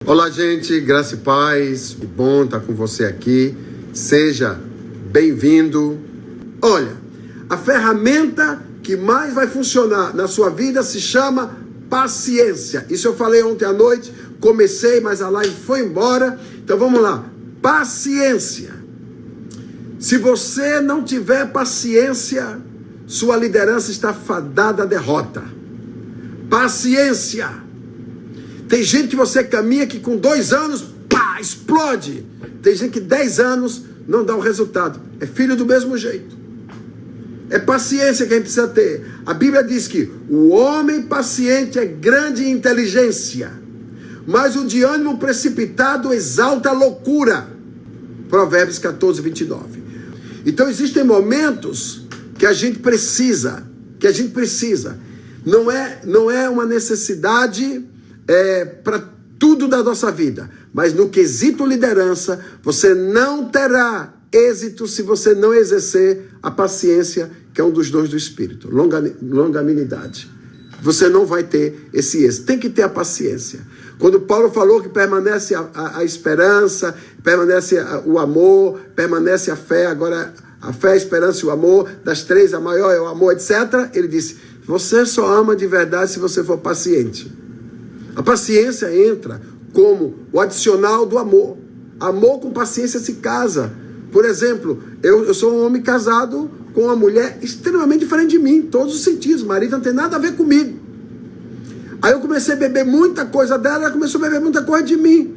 Olá, gente, graça e paz, que bom estar com você aqui, seja bem-vindo. Olha, a ferramenta que mais vai funcionar na sua vida se chama paciência. Isso eu falei ontem à noite, comecei, mas a live foi embora, então vamos lá, paciência. Se você não tiver paciência, sua liderança está fadada à derrota. Paciência. Tem gente que você caminha que com 2 anos, pá, explode. Tem gente que 10 anos não dá o resultado. É filho do mesmo jeito. É paciência que a gente precisa ter. A Bíblia diz que o homem paciente é grande em inteligência, mas o de ânimo precipitado exalta a loucura. Provérbios 14, 29. Então existem momentos que a gente precisa. Não é uma necessidade para tudo da nossa vida, mas no quesito liderança, você não terá êxito se você não exercer a paciência, que é um dos dons do Espírito, longanimidade. Você não vai ter esse êxito, tem que ter a paciência. Quando Paulo falou que permanece a esperança, permanece o amor, permanece a fé, agora a fé, a esperança e o amor, das 3 a maior é o amor, etc. Ele disse, você só ama de verdade se você for paciente. A paciência entra como o adicional do amor. Amor com paciência se casa. Por exemplo, eu sou um homem casado com uma mulher extremamente diferente de mim, em todos os sentidos. O marido não tem nada a ver comigo. Aí eu comecei a beber muita coisa dela, ela começou a beber muita coisa de mim.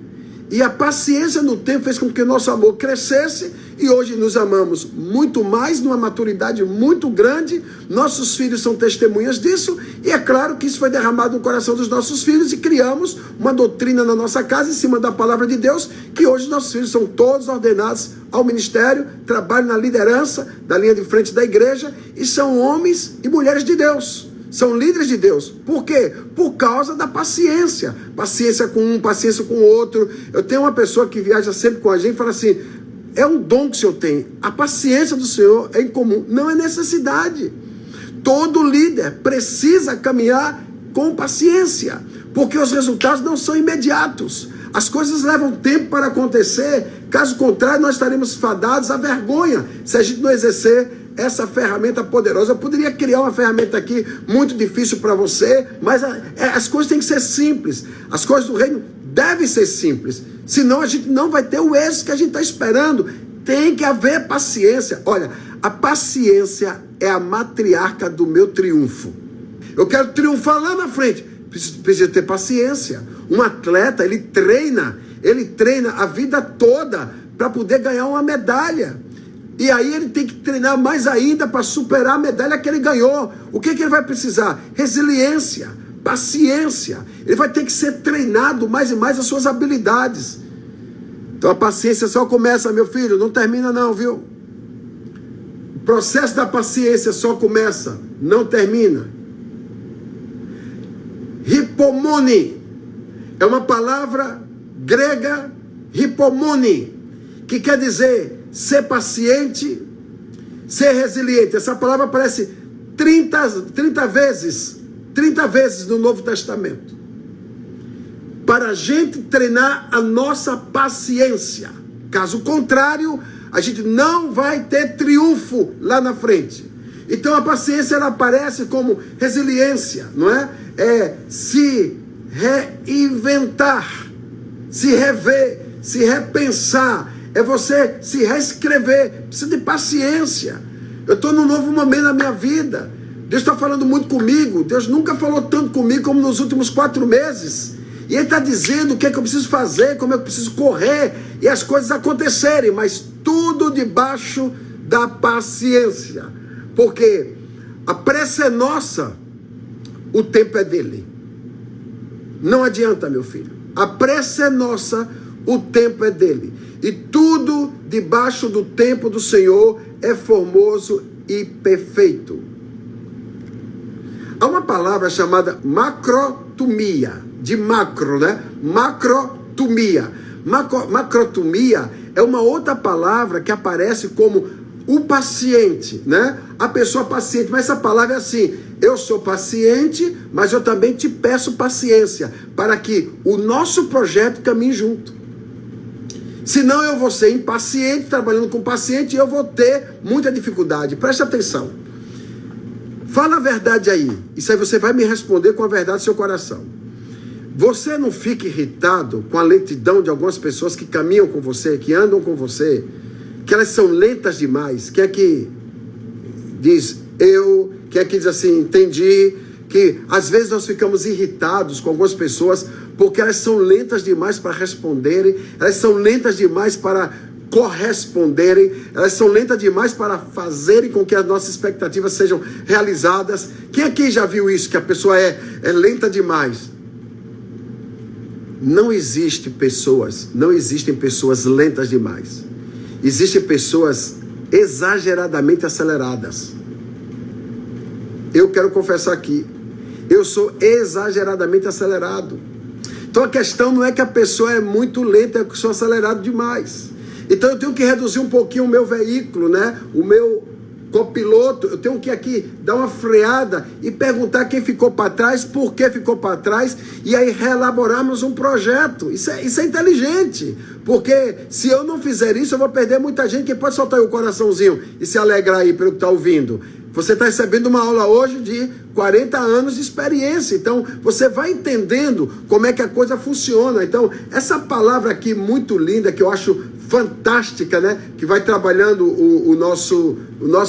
E a paciência no tempo fez com que o nosso amor crescesse e hoje nos amamos muito mais, numa maturidade muito grande. Nossos filhos são testemunhas disso e é claro que isso foi derramado no coração dos nossos filhos e criamos uma doutrina na nossa casa em cima da palavra de Deus, que hoje nossos filhos são todos ordenados ao ministério, trabalham na liderança da linha de frente da igreja e são homens e mulheres de Deus. São líderes de Deus. Por quê? Por causa da paciência. Paciência com um, paciência com o outro. Eu tenho uma pessoa que viaja sempre com a gente e fala assim, é um dom que o Senhor tem. A paciência do Senhor é incomum. Não é necessidade. Todo líder precisa caminhar com paciência, porque os resultados não são imediatos. As coisas levam tempo para acontecer. Caso contrário, nós estaremos fadados à vergonha se a gente não exercer essa ferramenta poderosa. Eu poderia criar uma ferramenta aqui muito difícil para você, mas as coisas têm que ser simples. As coisas do reino devem ser simples, senão a gente não vai ter o êxito que a gente está esperando. Tem que haver paciência. Olha, a paciência é a matriarca do meu triunfo. Eu quero triunfar lá na frente, precisa ter paciência. Um atleta, ele treina a vida toda para poder ganhar uma medalha. E aí ele tem que treinar mais ainda para superar a medalha que ele ganhou. O que ele vai precisar? Resiliência, paciência. Ele vai ter que ser treinado mais e mais as suas habilidades. Então a paciência só começa, meu filho, não termina não, viu? O processo da paciência só começa, não termina. Hipomone é uma palavra grega, hipomone, que quer dizer ser paciente, ser resiliente. Essa palavra aparece 30 vezes no Novo Testamento. Para a gente treinar a nossa paciência. Caso contrário, a gente não vai ter triunfo lá na frente. Então a paciência, ela aparece como resiliência, não é? É se reinventar, se rever, se repensar. É você se reescrever. Precisa de paciência. Eu estou num novo momento na minha vida. Deus está falando muito comigo. Deus nunca falou tanto comigo como nos últimos 4 meses. E Ele está dizendo o que é que eu preciso fazer, como é que eu preciso correr e as coisas acontecerem. Mas tudo debaixo da paciência. Porque a pressa é nossa, o tempo é dele. Não adianta, meu filho. A pressa é nossa, o tempo é dele. E tudo debaixo do tempo do Senhor é formoso e perfeito. Há uma palavra chamada macrotumia, de macro, né? Macrotumia. Macrotumia é uma outra palavra que aparece como o paciente, né? A pessoa paciente, mas essa palavra é assim, Eu sou paciente, mas eu também te peço paciência, para que o nosso projeto caminhe junto. Senão eu vou ser impaciente, trabalhando com paciente, e eu vou ter muita dificuldade. Preste atenção. Fala a verdade aí. Isso aí você vai me responder com a verdade do seu coração. Você não fica irritado com a lentidão de algumas pessoas que caminham com você, que andam com você, que elas são lentas demais? Quem é que diz eu? Quem é que diz assim, entendi? Que às vezes nós ficamos irritados com algumas pessoas porque elas são lentas demais para responderem, elas são lentas demais para corresponderem, elas são lentas demais para fazerem com que as nossas expectativas sejam realizadas. Quem aqui já viu isso, que a pessoa é lenta demais? Não existem pessoas lentas demais. Existem pessoas exageradamente aceleradas. Eu quero confessar aqui, eu sou exageradamente acelerado. Então a questão não é que a pessoa é muito lenta, é que eu sou acelerado demais. Então eu tenho que reduzir um pouquinho o meu veículo, né? O meu copiloto, eu tenho que aqui dar uma freada e perguntar quem ficou para trás, por que ficou para trás, e aí reelaborarmos um projeto. Isso é inteligente, porque se eu não fizer isso, eu vou perder muita gente que pode soltar aí o coraçãozinho e se alegrar aí pelo que está ouvindo. Você está recebendo uma aula hoje de 40 anos de experiência, então você vai entendendo como é que a coisa funciona. Então, essa palavra aqui muito linda, que eu acho fantástica, né? Que vai trabalhando o nosso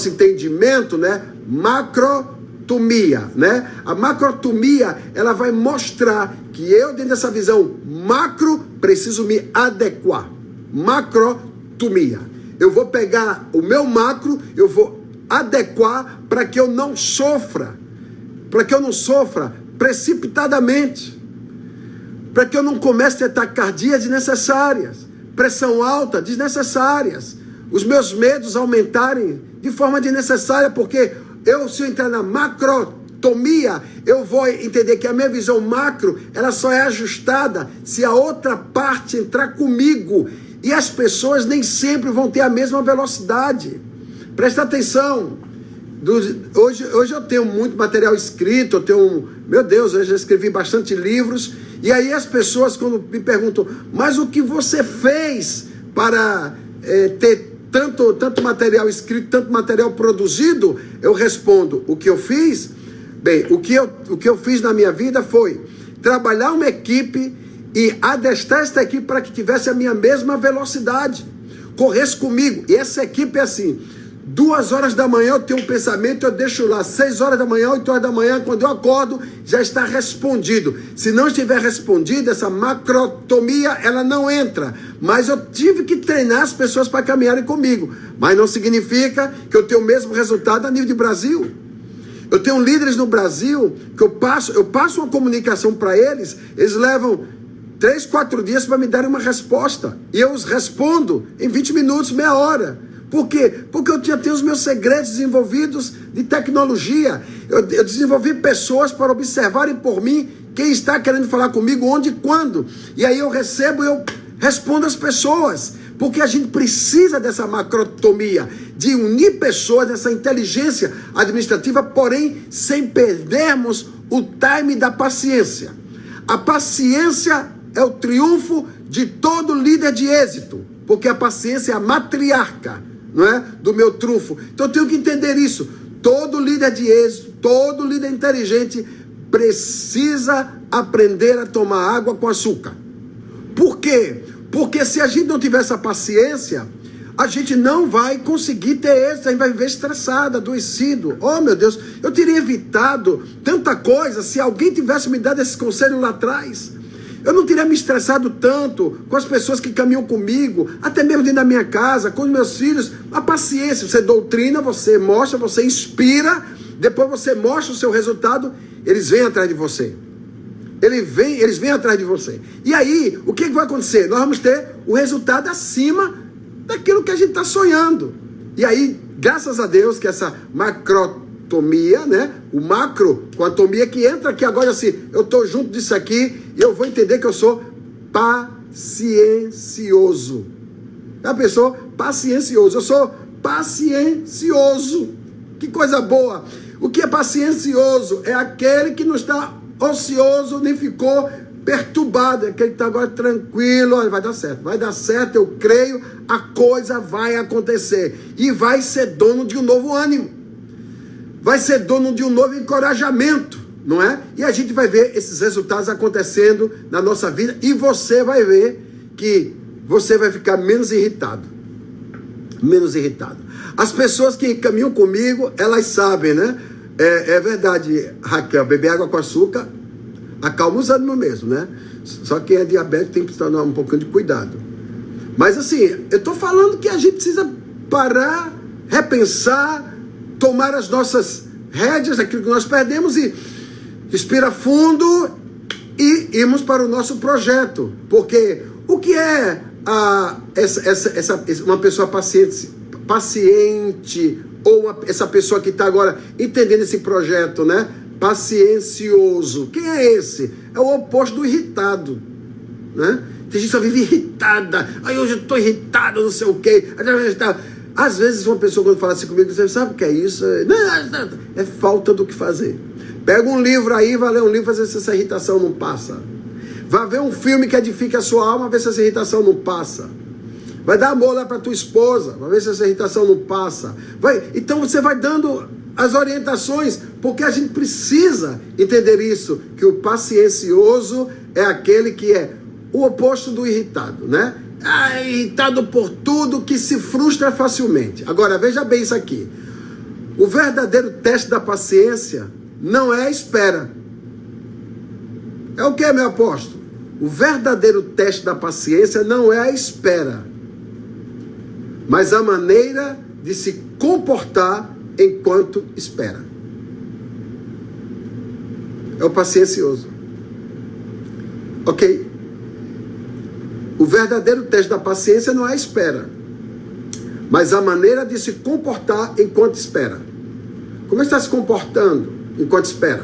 entendimento, né? Macrotomia, né? A macrotomia, ela vai mostrar que eu, dentro dessa visão macro, preciso me adequar. Macrotomia. Eu vou pegar o meu macro, eu vou adequar para que eu não sofra precipitadamente, para que eu não comece a ter taquicardias desnecessárias, pressão alta desnecessárias, os meus medos aumentarem de forma desnecessária, porque se eu entrar na macrotomia, eu vou entender que a minha visão macro, ela só é ajustada se a outra parte entrar comigo, e as pessoas nem sempre vão ter a mesma velocidade. Presta atenção, hoje eu tenho muito material escrito, meu Deus, eu já escrevi bastante livros, e aí as pessoas quando me perguntam, mas o que você fez para ter tanto material escrito, tanto material produzido? Eu respondo, o que eu fiz? Bem, o que eu fiz na minha vida foi trabalhar uma equipe e adestrar essa equipe para que tivesse a minha mesma velocidade, corresse comigo, e essa equipe é assim, 2 horas da manhã eu tenho um pensamento, eu deixo lá, 6 horas da manhã, 8 horas da manhã, quando eu acordo, já está respondido. Se não estiver respondido, essa macrotomia, ela não entra. Mas eu tive que treinar as pessoas para caminharem comigo. Mas não significa que eu tenho o mesmo resultado a nível de Brasil. Eu tenho líderes no Brasil, que eu passo uma comunicação para eles, eles levam 3, 4 dias para me darem uma resposta. E eu os respondo em 20 minutos, meia hora. Por quê? Porque eu já tenho os meus segredos desenvolvidos de tecnologia. Eu desenvolvi pessoas para observarem por mim quem está querendo falar comigo, onde e quando. E aí eu recebo e eu respondo às pessoas. Porque a gente precisa dessa macrotomia, de unir pessoas, dessa inteligência administrativa, porém sem perdermos o time da paciência. A paciência é o triunfo de todo líder de êxito, porque a paciência é a matriarca, não é? Do meu trunfo. Então eu tenho que entender isso. Todo líder de êxito, todo líder inteligente precisa aprender a tomar água com açúcar. Por quê? Porque se a gente não tiver essa paciência, a gente não vai conseguir ter êxito, a gente vai viver estressado, adoecido. Oh meu Deus, eu teria evitado tanta coisa se alguém tivesse me dado esse conselho lá atrás. Eu não teria me estressado tanto com as pessoas que caminham comigo, até mesmo dentro da minha casa, com os meus filhos. A paciência, você doutrina, você mostra, você inspira, depois você mostra o seu resultado, eles vêm atrás de você. Eles vêm atrás de você. E aí, o que vai acontecer? Nós vamos ter o resultado acima daquilo que a gente está sonhando. E aí, graças a Deus, que essa macrotomia, né? O macro com a tomia que entra aqui agora assim, eu estou junto disso aqui e eu vou entender que eu sou paciencioso. Já pensou? Paciencioso. Eu sou paciencioso. Que coisa boa. O que é paciencioso? É aquele que não está ocioso, nem ficou perturbado, é aquele que está agora tranquilo. Olha, vai dar certo, eu creio, a coisa vai acontecer. E vai ser dono de um novo ânimo, vai ser dono de um novo encorajamento, não é? E a gente vai ver esses resultados acontecendo na nossa vida, e você vai ver que você vai ficar menos irritado. Menos irritado. As pessoas que caminham comigo, elas sabem, né? É verdade, Raquel, beber água com açúcar acalma os ânimos mesmo, né? Só quem é diabético tem que tomar um pouquinho de cuidado. Mas assim, eu estou falando que a gente precisa parar, repensar, tomar as nossas rédeas, aquilo que nós perdemos, e respira fundo e irmos para o nosso projeto. Porque o que é uma pessoa paciente, ou essa pessoa que está agora entendendo esse projeto, né? Paciencioso. Quem é esse? É o oposto do irritado, né? Tem gente que só vive irritada. Aí hoje eu estou irritado, não sei o quê. Às vezes uma pessoa quando fala assim comigo, você sabe o que é isso? É falta do que fazer. Pega um livro aí, vai ler um livro, ver se essa irritação não passa. Vai ver um filme que edifique a sua alma, ver se essa irritação não passa. Vai dar amor lá para tua esposa, vai ver se essa irritação não passa. Então você vai dando as orientações, porque a gente precisa entender isso, que o paciencioso é aquele que é o oposto do irritado, né? Irritado por tudo, que se frustra facilmente. Agora, veja bem isso aqui. O verdadeiro teste da paciência não é a espera. É o que, meu apóstolo? O verdadeiro teste da paciência não é a espera, mas a maneira de se comportar enquanto espera. É o paciencioso. Ok? O verdadeiro teste da paciência não é a espera, mas a maneira de se comportar enquanto espera. Como é que está se comportando enquanto espera?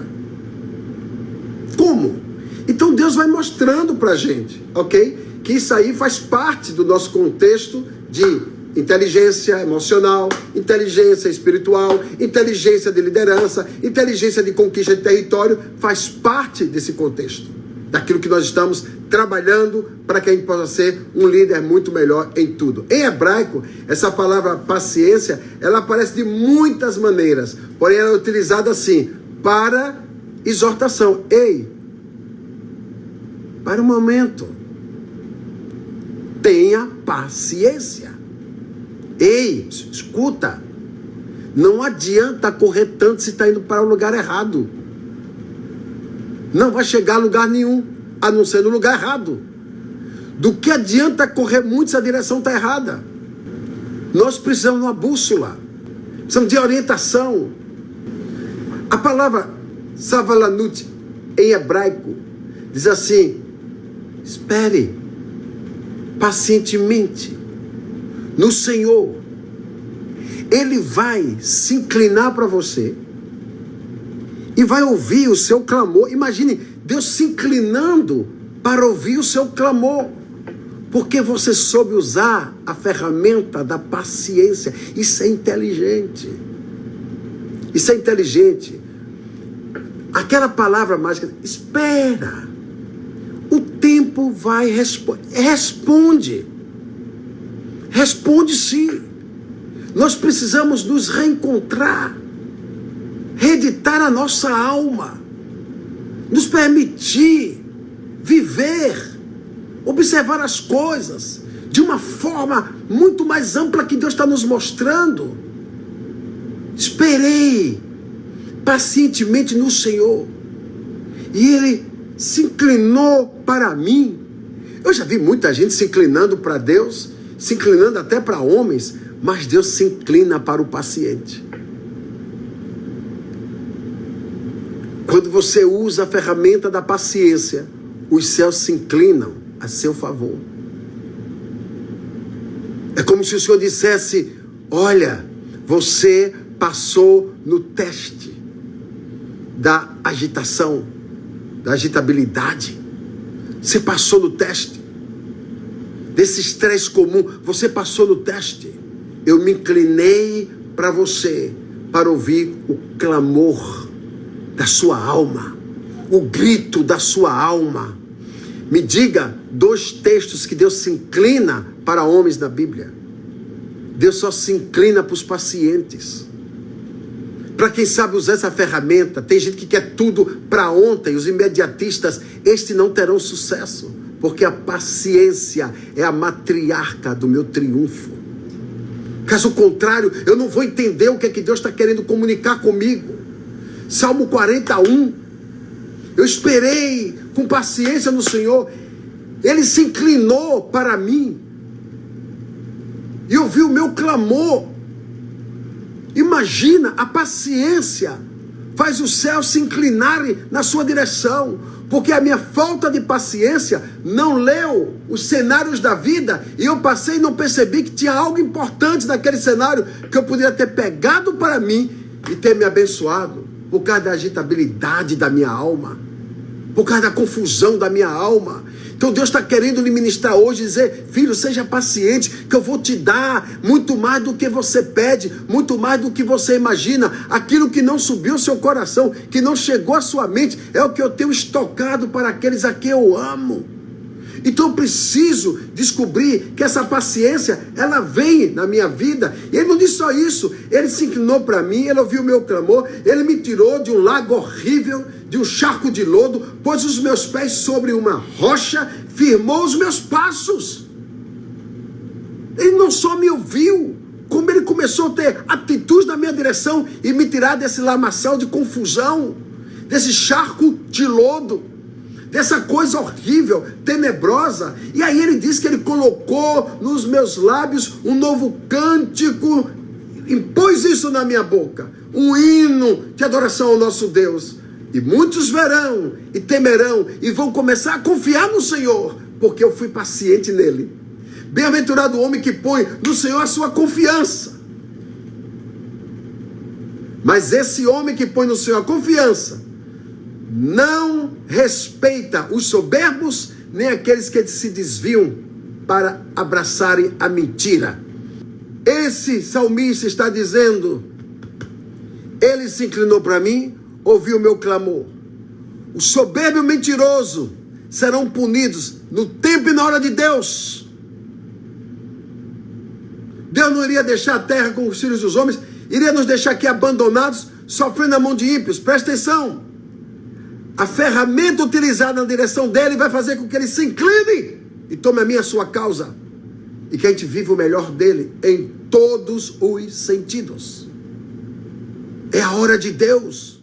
Como? Então Deus vai mostrando para a gente, ok? Que isso aí faz parte do nosso contexto de inteligência emocional, inteligência espiritual, inteligência de liderança, inteligência de conquista de território, faz parte desse contexto, daquilo que nós estamos trabalhando para que a gente possa ser um líder muito melhor em tudo. Em hebraico, essa palavra paciência, ela aparece de muitas maneiras, porém ela é utilizada assim, para exortação. Ei, para um momento, tenha paciência. Ei, escuta, não adianta correr tanto se está indo para o lugar errado. Não vai chegar a lugar nenhum, a não ser no lugar errado. Do que adianta correr muito se a direção está errada? Nós precisamos de uma bússola, precisamos de orientação. A palavra savalanut em hebraico diz assim: espere pacientemente no Senhor. Ele vai se inclinar para você e vai ouvir o seu clamor. Imagine Deus se inclinando para ouvir o seu clamor, porque você soube usar a ferramenta da paciência. Isso é inteligente. Isso é inteligente. Aquela palavra mágica, espera. O tempo vai responder. Responde sim. Nós precisamos nos reencontrar, reeditar a nossa alma, nos permitir viver, observar as coisas de uma forma muito mais ampla que Deus está nos mostrando. Esperei pacientemente no Senhor e Ele se inclinou para mim. Eu já vi muita gente se inclinando para Deus, se inclinando até para homens, mas Deus se inclina para o paciente. Quando você usa a ferramenta da paciência, os céus se inclinam a seu favor. É como se o Senhor dissesse: olha, você passou no teste da agitação, da agitabilidade. Você passou no teste desse estresse comum. Você passou no teste. Eu me inclinei para você, para ouvir o clamor da sua alma, o grito da sua alma. Me diga 2 textos que Deus se inclina para homens na Bíblia. Deus só se inclina para os pacientes. Para quem sabe usar essa ferramenta. Tem gente que quer tudo para ontem. Os imediatistas, estes não terão sucesso. Porque a paciência é a matriarca do meu triunfo. Caso contrário, eu não vou entender o que é que Deus está querendo comunicar comigo. Salmo 41. Eu esperei com paciência no Senhor. Ele se inclinou para mim e ouviu o meu clamor. Imagina, a paciência faz os céus se inclinarem na sua direção, porque a minha falta de paciência não leu os cenários da vida, e eu passei e não percebi que tinha algo importante naquele cenário que eu poderia ter pegado para mim e ter me abençoado, por causa da agitabilidade da minha alma, por causa da confusão da minha alma. Então Deus está querendo lhe ministrar hoje, dizer: filho, seja paciente, que eu vou te dar muito mais do que você pede, muito mais do que você imagina. Aquilo que não subiu ao seu coração, que não chegou à sua mente, é o que eu tenho estocado para aqueles a quem eu amo. Então eu preciso descobrir que essa paciência, ela vem na minha vida. E ele não disse só isso, ele se inclinou para mim, ele ouviu o meu clamor, ele me tirou de um lago horrível, de um charco de lodo, pôs os meus pés sobre uma rocha, firmou os meus passos. Ele não só me ouviu, como ele começou a ter atitudes na minha direção e me tirar desse lamaçal de confusão, desse charco de lodo, dessa coisa horrível, tenebrosa. E aí ele diz que ele colocou nos meus lábios um novo cântico, impôs isso na minha boca, um hino de adoração ao nosso Deus. E muitos verão e temerão e vão começar a confiar no Senhor, porque eu fui paciente nele. Bem-aventurado o homem que põe no Senhor a sua confiança. Mas esse homem que põe no Senhor a confiança não respeita os soberbos, nem aqueles que se desviam para abraçarem a mentira. Esse salmista está dizendo: ele se inclinou para mim, ouviu o meu clamor. O soberbo e o mentiroso serão punidos no tempo e na hora de Deus. Deus não iria deixar a terra com os filhos dos homens, iria nos deixar aqui abandonados, sofrendo na mão de ímpios. Presta atenção. A ferramenta utilizada na direção dele vai fazer com que ele se incline e tome a minha sua causa. E que a gente viva o melhor dele em todos os sentidos. É a hora de Deus.